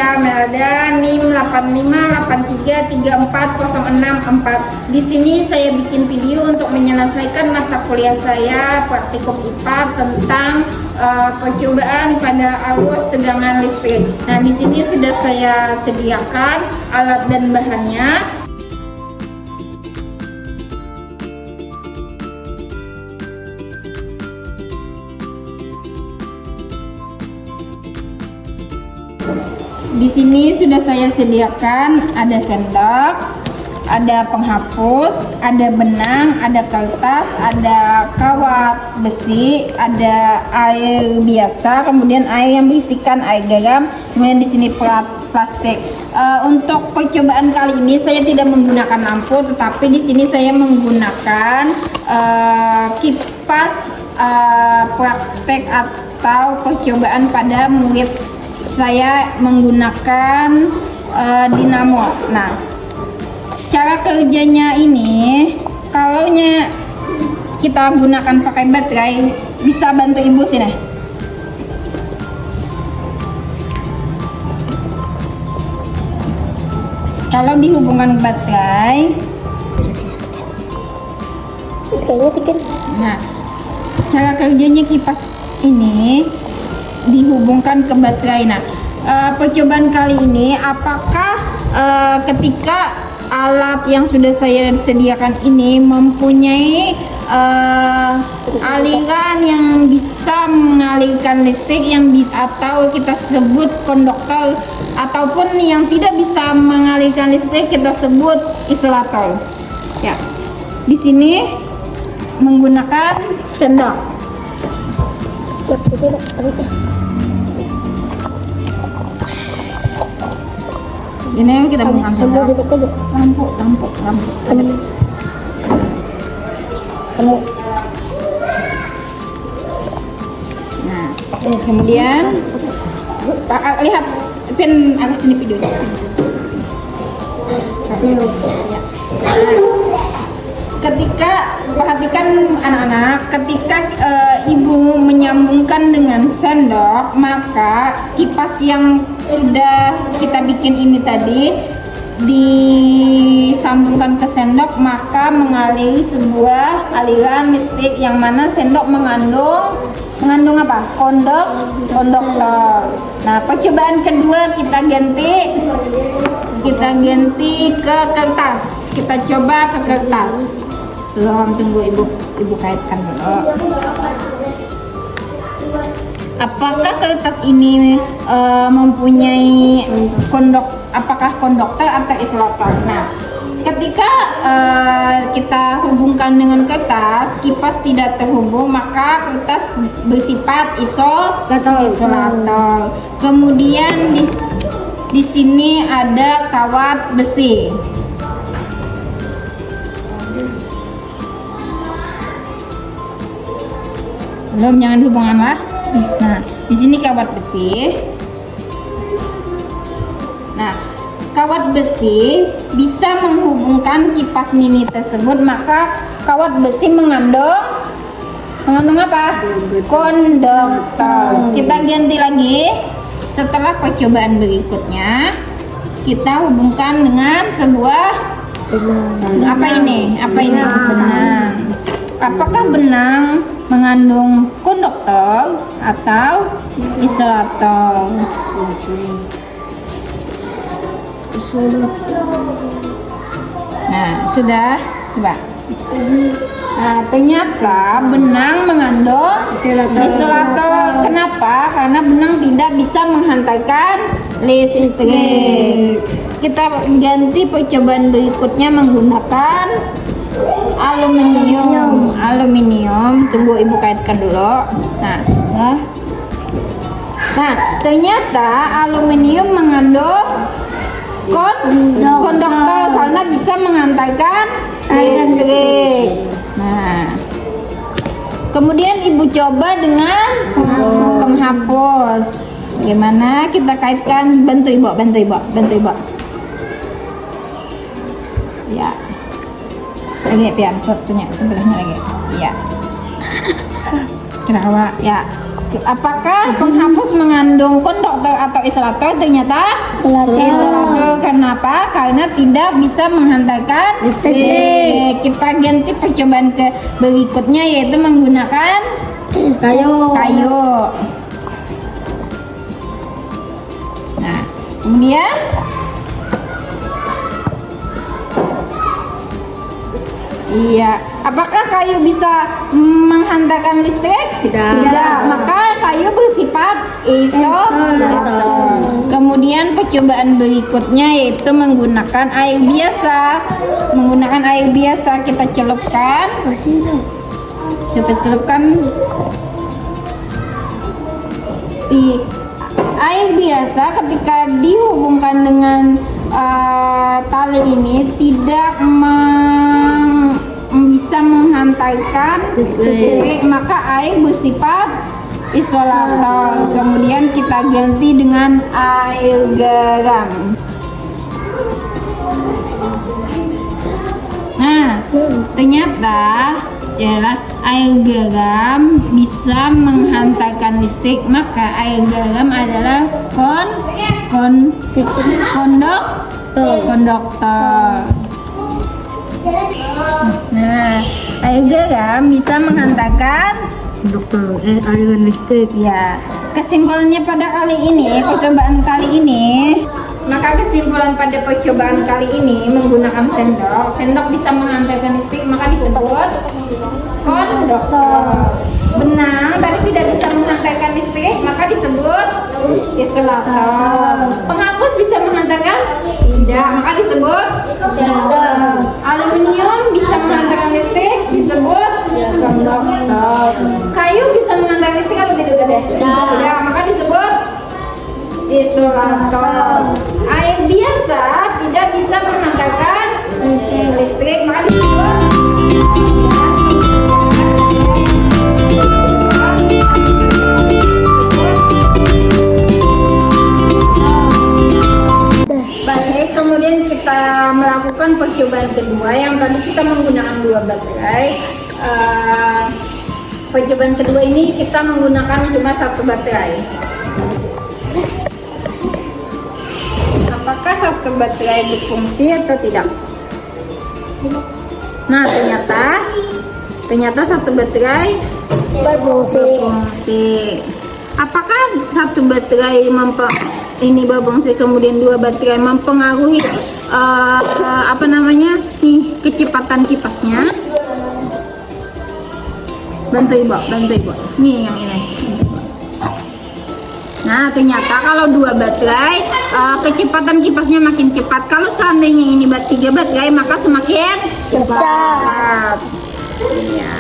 saya Melda, NIM 8583340664. Di sini saya bikin video untuk menyelesaikan mata kuliah saya praktikum IPA tentang percobaan pada arus tegangan listrik. Nah, di sini sudah saya sediakan alat dan bahannya. Di sini sudah saya sediakan ada sendok, ada penghapus, ada benang, ada kertas, ada kawat besi, ada air biasa, kemudian air yang berisikan air garam, kemudian di sini plastik. Untuk percobaan kali ini saya tidak menggunakan lampu, tetapi di sini saya menggunakan kipas praktek atau percobaan pada murid. Saya menggunakan dinamo. Nah, cara kerjanya ini, kalau kita gunakan pakai baterai, bisa bantu ibu sini. Kalau dihubungkan baterai, nah, cara kerjanya kipas ini dihubungkan ke baterai. Nah, percobaan kali ini apakah ketika alat yang sudah saya sediakan ini mempunyai aliran yang bisa mengalirkan listrik atau kita sebut konduktor, ataupun yang tidak bisa mengalirkan listrik kita sebut isolator. Ya, di sini menggunakan sendok. Ini kita mengambil lampu. Nah, kemudian lihat pin agak sini video. Ketika perhatikan anak-anak, ketika ibu menyambungkan dengan sendok, maka kipas yang sudah kita bikin ini tadi disambungkan ke sendok, maka mengaliri sebuah aliran listrik yang mana sendok mengandung apa? Konduktor. Nah, percobaan kedua kita ganti ke kertas. Kita coba ke kertas. Belum, tunggu ibu kaitkan dulu. Apakah kertas ini mempunyai apakah konduktor atau isolator? Nah, ketika kita hubungkan dengan kertas, kipas tidak terhubung, maka kertas bersifat isolator. Kemudian di sini ada kawat besi. Belum, jangan hubungan lah. Nah, di sini kawat besi. Nah, kawat besi bisa menghubungkan kipas mini tersebut, maka kawat besi mengandung apa? Konduktor. Kita ganti lagi. Setelah percobaan berikutnya, kita hubungkan dengan sebuah benang. Apakah benang mengandung konduktor atau isolator? Nah, sudah, coba. Nah, ternyata benang mengandung isolator. Kenapa? Karena benang tidak bisa menghantarkan listrik. Kita ganti percobaan berikutnya menggunakan aluminium. Tunggu ibu kaitkan dulu. Nah, ternyata aluminium mengandung konduktor karena bisa menghantarkan listrik. Nah, kemudian ibu coba dengan penghapus. Gimana kita kaitkan? Bantu ibu. Ya. Lagi pian sebelahnya lagi. Ya. Kenapa? Ya. Apakah penghapus mengandung konduktor atau isolator? Ternyata isolator. Kenapa? Karena tidak bisa menghantarkan listrik. Kita ganti percobaan ke berikutnya, yaitu menggunakan kayu. Nah, kemudian iya, apakah kayu bisa menghantarkan listrik? Tidak. Maka kayu bersifat isolator. Kemudian percobaan berikutnya yaitu menggunakan air biasa. Menggunakan air biasa kita celupkan. Kita celupkan di air biasa. Ketika dihubungkan dengan tali ini tidak bisa menghantarkan listrik, maka air bersifat isolator. Kemudian kita ganti dengan air garam. Nah, ternyata air garam bisa menghantarkan listrik, maka air garam adalah konduktor. Nah, air garam bisa menghantarkan aliran listrik. Ya, kesimpulannya pada percobaan kali ini, maka kesimpulan pada percobaan kali ini menggunakan sendok bisa menghantarkan listrik, maka disebut konduktor. Benang tadi tidak bisa menghantarkan listrik, maka disebut isolator. Penghapus bisa menghantarkan? Tidak, maka disebut isolator. Aluminium bisa menghantarkan listrik, disebut konduktor. Kayu bisa menghantarkan listrik atau tidak? Tidak, maka disebut isolator. Air biasa tidak bisa menghantarkan listrik, maka disebut kemudian kita melakukan percobaan kedua. Yang tadi kita menggunakan 2 baterai. Percobaan kedua ini kita menggunakan cuma 1 baterai. Apakah 1 baterai berfungsi atau tidak? Nah, ternyata 1 baterai berfungsi. Apakah 1 baterai berfungsi, kemudian 2 baterai mempengaruhi kecepatan kipasnya? Bantu ibu. Nih yang ini. Nah, ternyata kalau 2 baterai kecepatan kipasnya makin cepat. Kalau seandainya ini 3 baterai, maka semakin cepat. Iya.